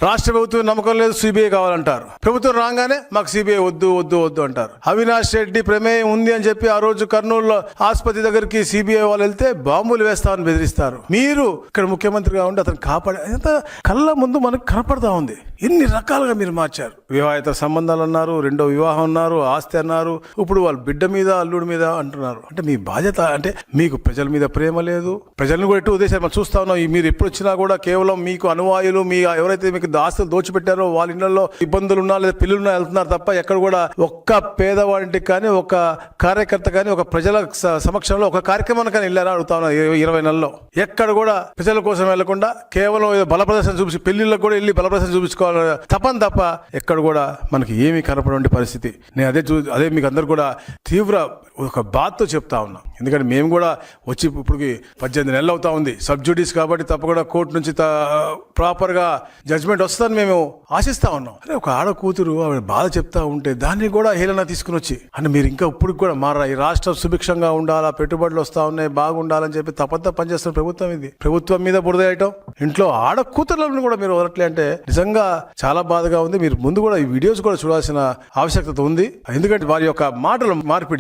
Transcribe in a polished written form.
రాష్ట్ర ప్రభుత్వం నమ్మకం లేదు, సిబిఐ కావాలంటారు. ప్రభుత్వం రాగానే మాకు సిబిఐ వద్దు వద్దు వద్దు అంటారు. అవినాష్ రెడ్డి ప్రమేయం ఉంది అని చెప్పి ఆ రోజు కర్నూలులో ఆసుపత్రి దగ్గరికి సిబిఐ వాళ్ళు వెళ్తే బాంబులు వేస్తామని బెదిరిస్తారు. మీరు ఇక్కడ ముఖ్యమంత్రిగా ఉండి అతను కాపాడే కళ్ళ ముందు మనకు కనపడతా ఉంది. ఎన్ని రకాలుగా మీరు మార్చారు. వివాహిత సంబంధాలు అన్నారు, రెండో వివాహం అన్నారు, ఆస్తి అన్నారు, ఇప్పుడు వాళ్ళ బిడ్డ మీద అల్లుడి మీద అంటున్నారు. అంటే మీ బాధ్యత అంటే మీకు ప్రజల మీద ప్రేమ లేదు. ప్రజలను కూడా ఎటు ఉద్దేశాలు మనం చూస్తా ఉన్నాం. మీరు ఎప్పుడు వచ్చినా కూడా కేవలం మీకు అనువాయులు, మీ ఎవరైతే మీకు ఆస్తులు దోచిపెట్టారో వాళ్ళ ఇళ్లలో ఇబ్బందులు ఉన్నా లేదా పిల్లలున్నా వెళ్తున్నారు తప్ప ఎక్కడ కూడా ఒక్క పేదవాడింటికి కానీ, ఒక కార్యకర్త కానీ, ఒక ప్రజల సమక్షంలో ఒక కార్యక్రమానికి కానీ వెళ్ళారా అడుగుతా ఉన్నా. 20 నెలల్లో ఎక్కడ కూడా ప్రజల కోసం వెళ్లకుండా కేవలం ఏదో బల ప్రదర్శన చూపించి పెళ్లిళ్ళకు కూడా వెళ్ళి బల ప్రదర్శన చూపించుకోవాలి తప్ప ఎక్కడ కూడా మనకి ఏమీ కనపడే పరిస్థితి. నేను అదే మీకు అందరు కూడా తీవ్ర ఒక బాధతో చెప్తా ఉన్నా. ఎందుకంటే మేము కూడా వచ్చి ఇప్పటికి 18 నెలలు అవుతా ఉంది. సబ్జుడీస్ కాబట్టి తప్పకుండా కోర్టు నుంచి ప్రాపర్గా జడ్జ్మెంట్ వస్తుందని మేము ఆశిస్తా ఉన్నాం. అరే ఒక ఆడ కూతురు ఆవిడ బాధ చెప్తా ఉంటే దాన్ని కూడా హేళన తీసుకుని వచ్చి అంటే మీరు ఇంకా ఇప్పుడు కూడా మారా, ఈ రాష్ట్రం సుభిక్షంగా ఉండాలా, పెట్టుబడులు వస్తా ఉన్నాయి, బాగుండాలని చెప్పి తప్పంతా పనిచేస్తున్న ప్రభుత్వం ఇది. ప్రభుత్వం మీద బురద వేయటం, ఇంట్లో ఆడ కూతుర్లను కూడా మీరు వదలట్లే అంటే నిజంగా చాలా బాధగా ఉంది. మీరు ముందు కూడా ఈ వీడియోస్ కూడా చూడాల్సిన ఆవశ్యకత ఉంది. ఎందుకంటే వారి యొక్క మాటల మార్పిడి